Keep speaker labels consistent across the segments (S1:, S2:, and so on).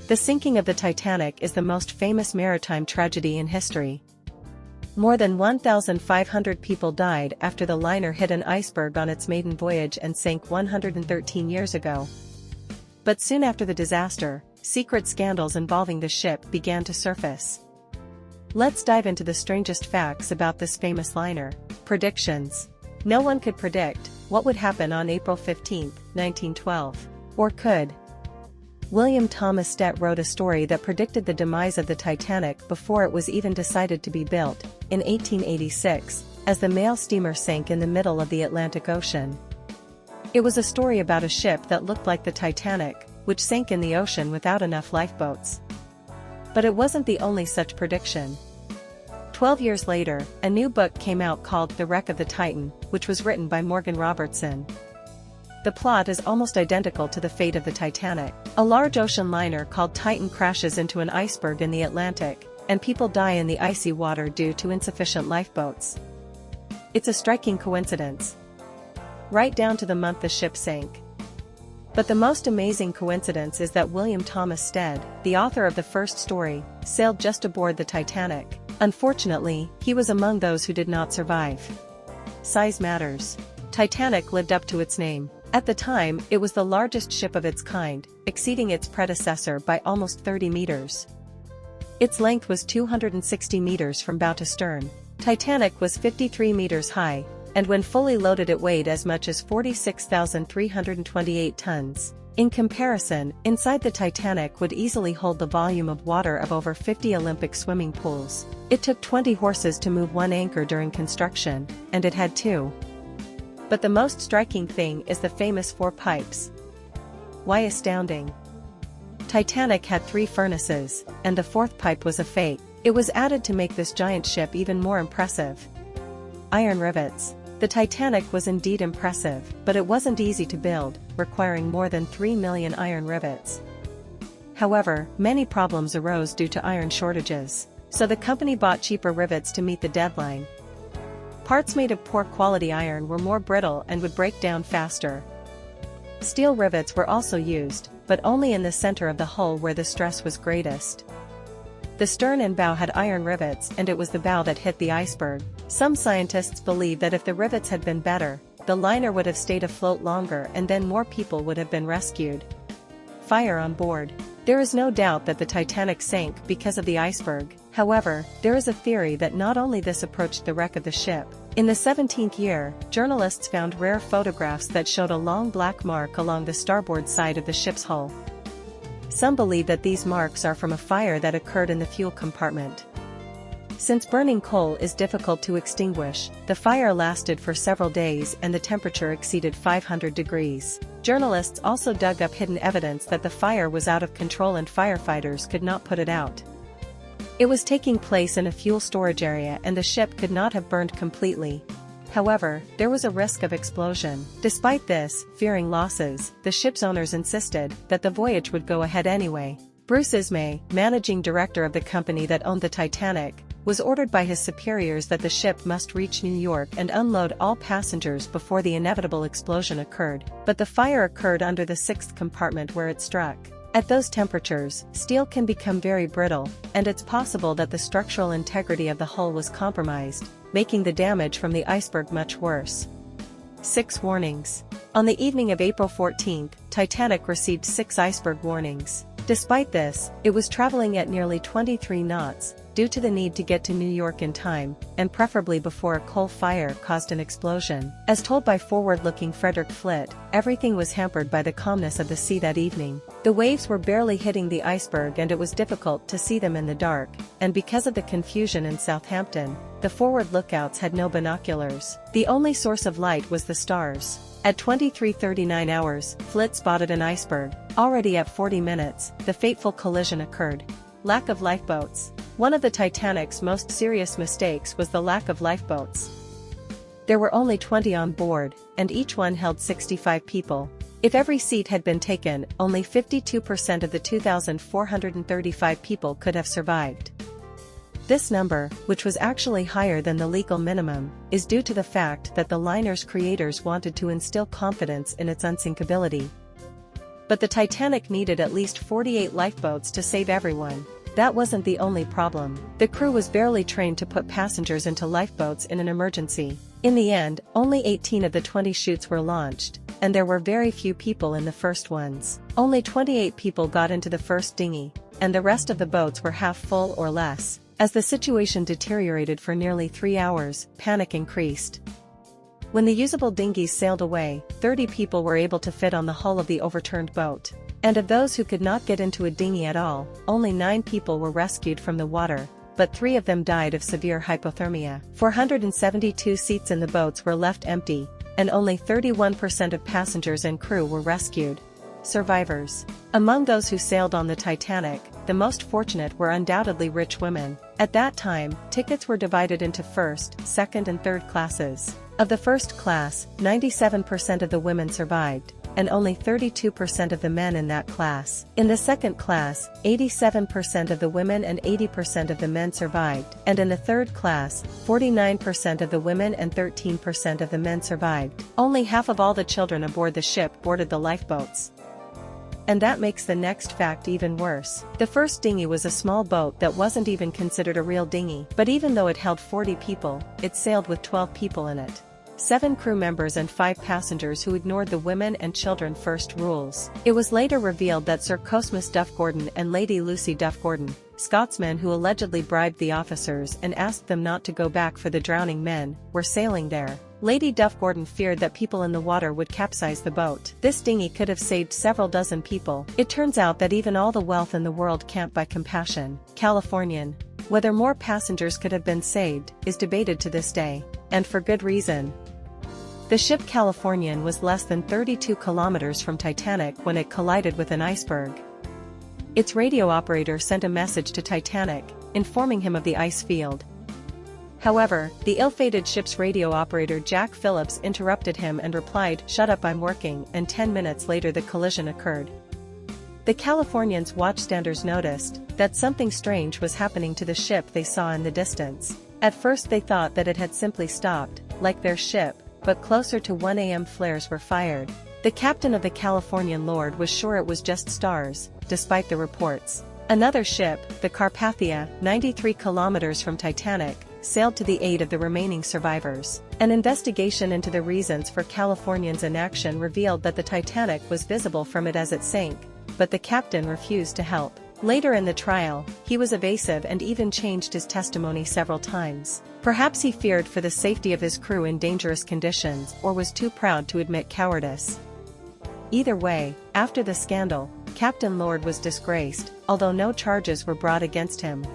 S1: The sinking of the Titanic is the most famous maritime tragedy in history. More than 1,500 people died after the liner hit an iceberg on its maiden voyage and sank 113 years ago. But soon after the disaster, secret scandals involving the ship began to surface. Let's dive into the strangest facts about this famous liner. Predictions. No one could predict what would happen on April 15, 1912. Or could? William Thomas Stead wrote a story that predicted the demise of the Titanic before it was even decided to be built, in 1886, as the mail steamer sank in the middle of the Atlantic Ocean. It was a story about a ship that looked like the Titanic, which sank in the ocean without enough lifeboats. But it wasn't the only such prediction. 12 years later, a new book came out called The Wreck of the Titan, which was written by Morgan Robertson. The plot is almost identical to the fate of the Titanic. A large ocean liner called Titan crashes into an iceberg in the Atlantic, and people die in the icy water due to insufficient lifeboats. It's a striking coincidence. Right down to the month the ship sank. But the most amazing coincidence is that William Thomas Stead, the author of the first story, sailed just aboard the Titanic. Unfortunately, he was among those who did not survive. Size matters. Titanic lived up to its name. At the time, it was the largest ship of its kind, exceeding its predecessor by almost 30 meters. Its length was 260 meters from bow to stern. Titanic was 53 meters high, and when fully loaded it weighed as much as 46,328 tons. In comparison, inside the Titanic would easily hold the volume of water of over 50 Olympic swimming pools. It took 20 horses to move one anchor during construction, and it had two. But the most striking thing is the famous 4 pipes. Why astounding? Titanic had 3 furnaces, and the 4th pipe was a fake. It was added to make this giant ship even more impressive. Iron rivets. The Titanic was indeed impressive, but it wasn't easy to build, requiring more than 3 million iron rivets. However, many problems arose due to iron shortages, so the company bought cheaper rivets to meet the deadline. Parts made of poor quality iron were more brittle and would break down faster. Steel rivets were also used, but only in the center of the hull where the stress was greatest. The stern and bow had iron rivets, and it was the bow that hit the iceberg. Some scientists believe that if the rivets had been better, the liner would have stayed afloat longer and then more people would have been rescued. Fire on board. There is no doubt that the Titanic sank because of the iceberg. However, there is a theory that not only this approached the wreck of the ship. In the 17th year, journalists found rare photographs that showed a long black mark along the starboard side of the ship's hull. Some believe that these marks are from a fire that occurred in the fuel compartment. Since burning coal is difficult to extinguish, the fire lasted for several days and the temperature exceeded 500 degrees. Journalists also dug up hidden evidence that the fire was out of control and firefighters could not put it out. It was taking place in a fuel storage area and the ship could not have burned completely. However, there was a risk of explosion. Despite this, fearing losses, the ship's owners insisted that the voyage would go ahead anyway. Bruce Ismay, managing director of the company that owned the Titanic, was ordered by his superiors that the ship must reach New York and unload all passengers before the inevitable explosion occurred. But the fire occurred under the 6th compartment where it struck. At those temperatures, steel can become very brittle, and it's possible that the structural integrity of the hull was compromised, making the damage from the iceberg much worse. 6 warnings. On the evening of April 14, Titanic received 6 iceberg warnings. Despite this, it was traveling at nearly 23 knots, due to the need to get to New York in time, and preferably before a coal fire caused an explosion. As told by forward-looking Frederick Flitt, everything was hampered by the calmness of the sea that evening. The waves were barely hitting the iceberg and it was difficult to see them in the dark, and because of the confusion in Southampton, the forward lookouts had no binoculars. The only source of light was the stars. At 23:39 hours, Flitt spotted an iceberg. Already at 40 minutes, the fateful collision occurred. Lack of lifeboats. One of the Titanic's most serious mistakes was the lack of lifeboats. There were only 20 on board, and each one held 65 people. If every seat had been taken, only 52% of the 2,435 people could have survived. This number, which was actually higher than the legal minimum, is due to the fact that the liner's creators wanted to instill confidence in its unsinkability. But the Titanic needed at least 48 lifeboats to save everyone. That wasn't the only problem. The crew was barely trained to put passengers into lifeboats in an emergency. In the end, only 18 of the 20 chutes were launched, and there were very few people in the first ones. Only 28 people got into the first dinghy, and the rest of the boats were half full or less. As the situation deteriorated for nearly 3 hours, panic increased. When the usable dinghies sailed away, 30 people were able to fit on the hull of the overturned boat. And of those who could not get into a dinghy at all, only 9 people were rescued from the water, but 3 of them died of severe hypothermia. 472 seats in the boats were left empty, and only 31% of passengers and crew were rescued. Survivors. Among those who sailed on the Titanic, the most fortunate were undoubtedly rich women. At that time, tickets were divided into first, second and third classes. Of the first class, 97% of the women survived, and only 32% of the men in that class. In the second class, 87% of the women and 80% of the men survived, and in the third class, 49% of the women and 13% of the men survived. Only half of all the children aboard the ship boarded the lifeboats. And that makes the next fact even worse. The first dinghy was a small boat that wasn't even considered a real dinghy, but even though it held 40 people, it sailed with 12 people in it. 7 crew members and 5 passengers who ignored the women and children first rules. It was later revealed that Sir Cosmas Duff Gordon and Lady Lucy Duff Gordon, Scotsmen who allegedly bribed the officers and asked them not to go back for the drowning men, were sailing there. Lady Duff Gordon feared that people in the water would capsize the boat. This dinghy could have saved several dozen people. It turns out that even all the wealth in the world can't buy compassion. Californian. Whether more passengers could have been saved is debated to this day, and for good reason. The ship Californian was less than 32 kilometers from Titanic when it collided with an iceberg. Its radio operator sent a message to Titanic, informing him of the ice field. However, the ill-fated ship's radio operator Jack Phillips interrupted him and replied, "Shut up, I'm working," and 10 minutes later the collision occurred. The Californian's watchstanders noticed that something strange was happening to the ship they saw in the distance. At first they thought that it had simply stopped, like their ship, but closer to 1 a.m. flares were fired. The captain of the Californian Lord was sure it was just stars, despite the reports. Another ship, the Carpathia, 93 kilometers from Titanic, sailed to the aid of the remaining survivors. An investigation into the reasons for Californian's inaction revealed that the Titanic was visible from it as it sank, but the captain refused to help. Later in the trial, he was evasive and even changed his testimony several times. Perhaps he feared for the safety of his crew in dangerous conditions or was too proud to admit cowardice. Either way, after the scandal, Captain Lord was disgraced, although no charges were brought against him.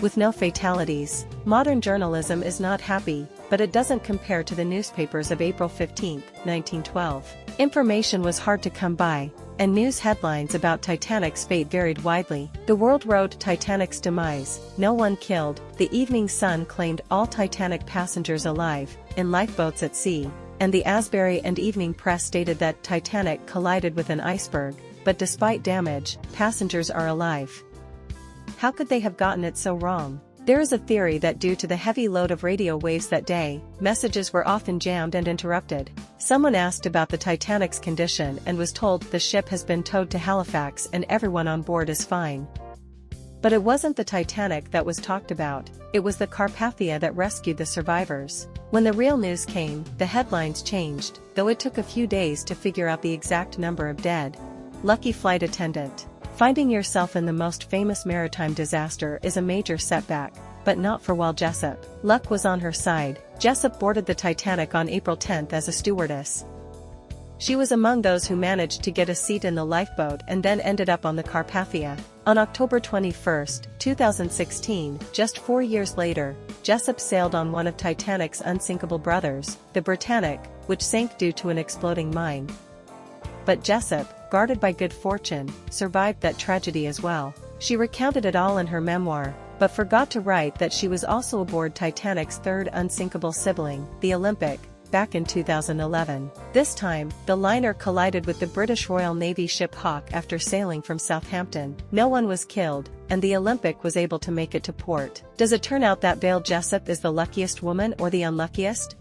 S1: With no fatalities, modern journalism is not happy, but it doesn't compare to the newspapers of April 15, 1912. Information was hard to come by, and news headlines about Titanic's fate varied widely. The world wrote Titanic's demise, no one killed. The Evening Sun claimed all Titanic passengers alive, in lifeboats at sea, and the Asbury and Evening Press stated that Titanic collided with an iceberg, but despite damage, passengers are alive. How could they have gotten it so wrong? There is a theory that due to the heavy load of radio waves that day, messages were often jammed and interrupted. Someone asked about the Titanic's condition and was told the ship has been towed to Halifax and everyone on board is fine. But it wasn't the Titanic that was talked about, it was the Carpathia that rescued the survivors. When the real news came, the headlines changed, though it took a few days to figure out the exact number of dead. Lucky flight attendant. Finding yourself in the most famous maritime disaster is a major setback, but not for Wal Jessup. Luck was on her side. Jessup boarded the Titanic on April 10 as a stewardess. She was among those who managed to get a seat in the lifeboat and then ended up on the Carpathia. On October 21, 2016, just 4 years later, Jessup sailed on one of Titanic's unsinkable brothers, the Britannic, which sank due to an exploding mine. But Jessup, guarded by good fortune, survived that tragedy as well. She recounted it all in her memoir, but forgot to write that she was also aboard Titanic's third unsinkable sibling, the Olympic, back in 2011. This time, the liner collided with the British Royal Navy ship Hawke after sailing from Southampton. No one was killed, and the Olympic was able to make it to port. Does it turn out that Vale Jessup is the luckiest woman or the unluckiest?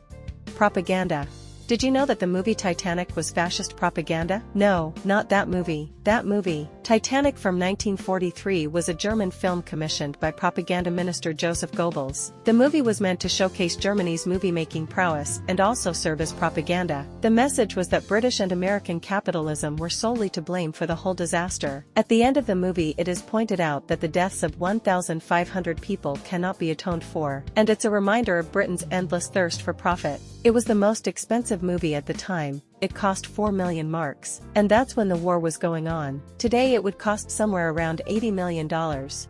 S1: Propaganda. Did you know that the movie Titanic was fascist propaganda? No, not that movie. That movie, Titanic from 1943, was a German film commissioned by propaganda minister Joseph Goebbels. The movie was meant to showcase Germany's movie-making prowess and also serve as propaganda. The message was that British and American capitalism were solely to blame for the whole disaster. At the end of the movie, it is pointed out that the deaths of 1,500 people cannot be atoned for, and it's a reminder of Britain's endless thirst for profit. It was the most expensive movie at the time. It cost 4 million marks, and that's when the war was going on. Today it would cost somewhere around $80 million,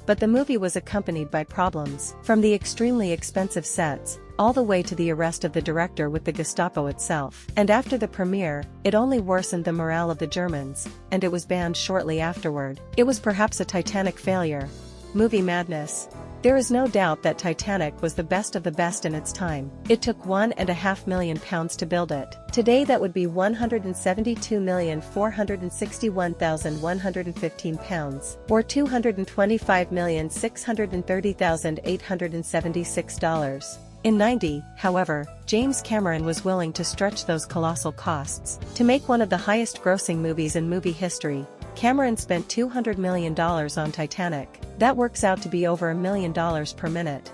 S1: but the movie was accompanied by problems, from the extremely expensive sets, all the way to the arrest of the director with the Gestapo itself. And after the premiere, it only worsened the morale of the Germans, and it was banned shortly afterward. It was perhaps a Titanic failure. Movie madness. There is no doubt that Titanic was the best of the best in its time. It took £1.5 million to build it. Today that would be £172,461,115, or $225,630,876. In '90, however, James Cameron was willing to stretch those colossal costs. To make one of the highest-grossing movies in movie history, Cameron spent $200 million on Titanic. That works out to be over $1 million per minute.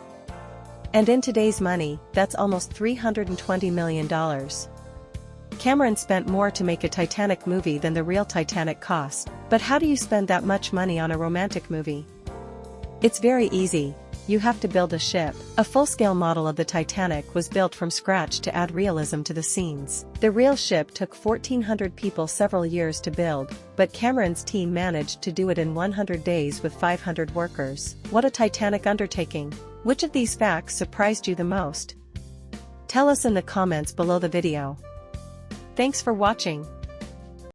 S1: And in today's money, that's almost $320 million. Cameron spent more to make a Titanic movie than the real Titanic cost. But how do you spend that much money on a romantic movie? It's very easy. You have to build a ship. A full-scale model of the Titanic was built from scratch to add realism to the scenes. The real ship took 1,400 people several years to build, but Cameron's team managed to do it in 100 days with 500 workers. What a Titanic undertaking! Which of these facts surprised you the most? Tell us in the comments below the video. Thanks for watching.